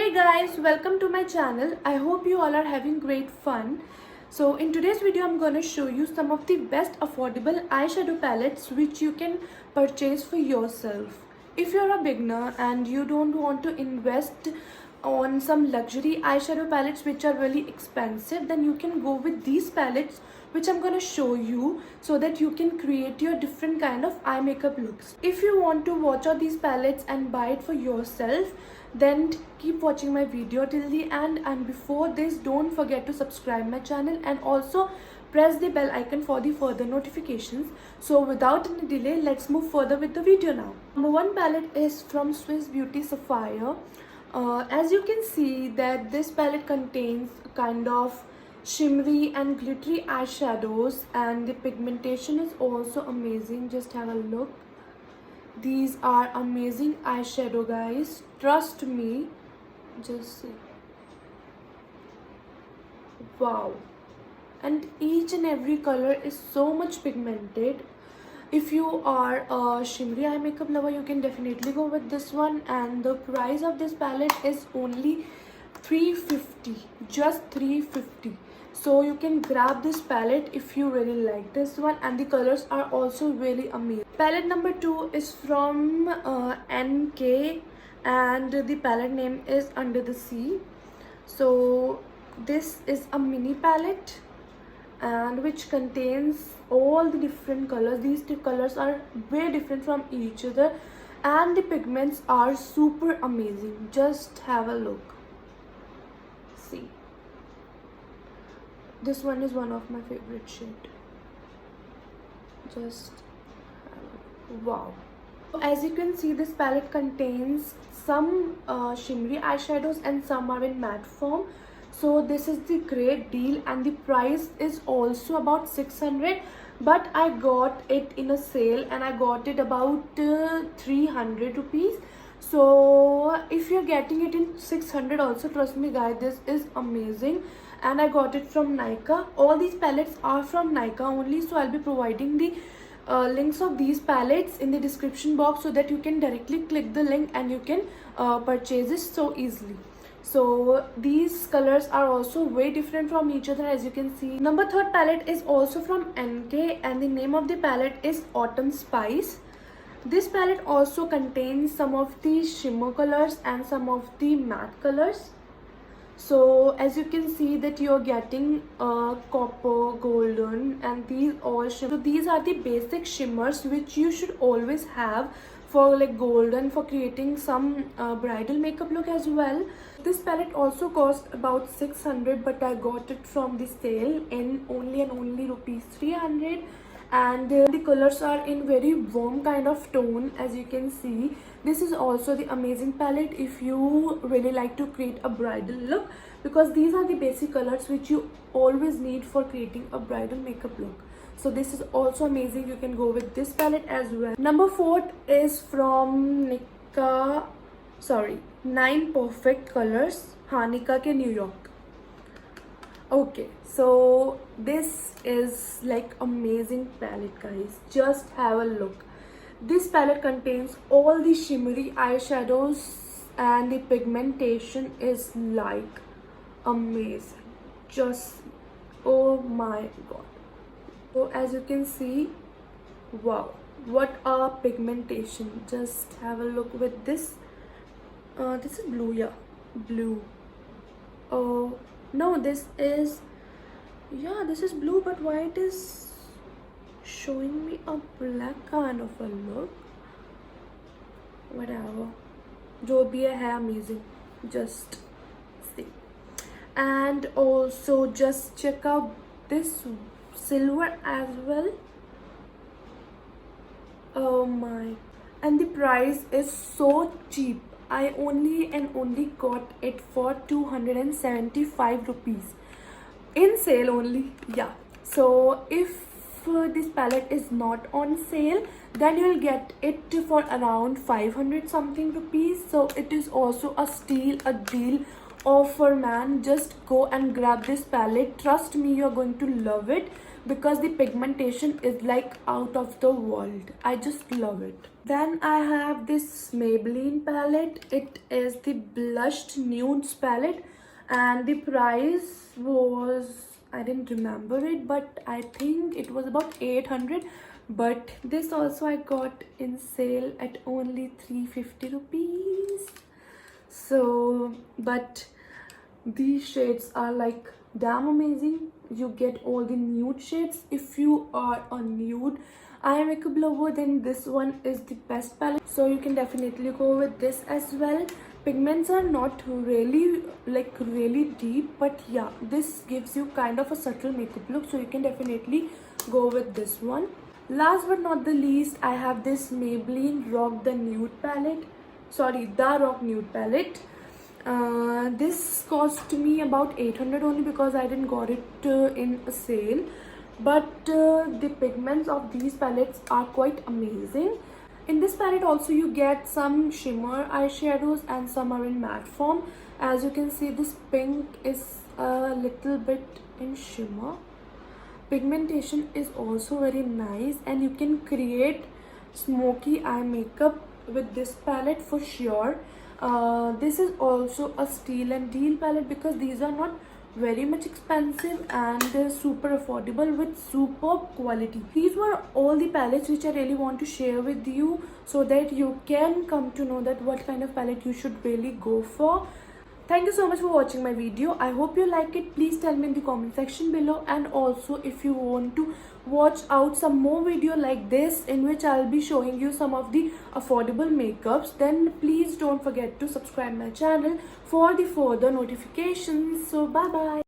Hey guys, welcome to my channel. I hope you all are having great fun. So in today's video I'm going to show you some of the best affordable eyeshadow palettes which you can purchase for yourself. If you're a beginner and you don't want to invest on some luxury eyeshadow palettes which are really expensive, then you can go with these palettes which I'm going to show you so that you can create your different kind of eye makeup looks. If you want to watch out these palettes and buy it for yourself, then keep watching my video till the end, and before this don't forget to subscribe my channel and also press the bell icon for the further notifications. So without any delay, let's move further with the video now. Number one palette is from Swiss Beauty Sapphire. As you can see that this palette contains a kind of shimmery and glittery eyeshadows, and the pigmentation is also amazing. Just have a look. These are amazing eyeshadow, guys, trust me. Just see. Wow. And each and every color is so much pigmented. If you are a shimmery eye makeup lover, you can definitely go with this one, and the price of this palette is only $350, just $350. So you can grab this palette if you really like this one, and the colors are also really amazing. Palette number 2 is from NK, and the palette name is Under the Sea. So this is a mini palette and which contains all the different colors. These two colors are very different from each other, and the pigments are super amazing. Just have a look. See, this one is one of my favorite shade. Just wow. As you can see, this palette contains some shimmery eyeshadows and some are in matte form. So this is the great deal, and the price is also about 600, but I got it in a sale and I got it about 300 rupees. So if you're getting it in 600 also, trust me guys, this is amazing. And I got it from Nykaa. All these palettes are from Nykaa only, so I'll be providing the links of these palettes in the description box so that you can directly click the link and you can purchase it so easily. So these colors are also way different from each other, as you can see. Number third palette is also from NK, and the name of the palette is Autumn Spice. This palette also contains some of the shimmer colors and some of the matte colors. So as you can see that you're getting copper, golden, and these all shimmer. So these are the basic shimmers which you should always have for like golden, for creating some bridal makeup look as well. This palette also cost about 600, but I got it from the sale in only and only rupees 300. And the colors are in very warm kind of tone, as you can see. This is also the amazing palette if you really like to create a bridal look, because these are the basic colors which you always need for creating a bridal makeup look. So this is also amazing. You can go with this palette as well. Number 4 is from Nykaa, sorry, 9 Perfect Colors, Nykaa ke New York. Okay, so this is like amazing palette, guys. Just have a look. This palette contains all the shimmery eyeshadows, and the pigmentation is like amazing. Just oh my god. So as you can see, wow, what a pigmentation. Just have a look with this. This is blue, yeah, blue. Oh no, this is, yeah, this is blue, but why it is showing me a black kind of a look? Whatever, jo bhi hai amazing. Just see. And also just check out this silver as well. Oh my, and the price is so cheap. I only got it for 275 rupees in sale only. Yeah, so if this palette is not on sale, then you'll get it for around 500 something rupees. So it is also a steal, a deal offer, man. Just go and grab this palette. Trust me, you're going to love it because the pigmentation is like out of the world. I just love it. Then I have this Maybelline palette. It is the blushed nudes palette, and the price was, I didn't remember it, but I think it was about 800. But this also I got in sale at only 350 rupees. So, but these shades are like damn amazing. You get all the nude shades. If you are a nude eye makeup lover, then this one is the best palette, so you can definitely go with this as well. Pigments are not really like really deep, but yeah, this gives you kind of a subtle makeup look, so you can definitely go with this one. Last but not the least, I have this Maybelline Rock the Nude palette. Sorry, the Rock Nude palette. This cost me about 800 only because I didn't got it in a sale. But the pigments of these palettes are quite amazing. In this palette also you get some shimmer eyeshadows and some are in matte form. As you can see, this pink is a little bit in shimmer. Pigmentation is also very nice, and you can create smoky eye makeup with this palette for sure. This is also a steal and deal palette because these are not very much expensive and super affordable with superb quality. These were all the palettes which I really want to share with you, so that you can come to know that what kind of palette you should really go for. Thank you so much for watching my video. I hope you like it. Please tell me in the comment section below, and also if you want to watch out some more video like this in which I'll be showing you some of the affordable makeups, then please don't forget to subscribe my channel for the further notifications. So bye bye.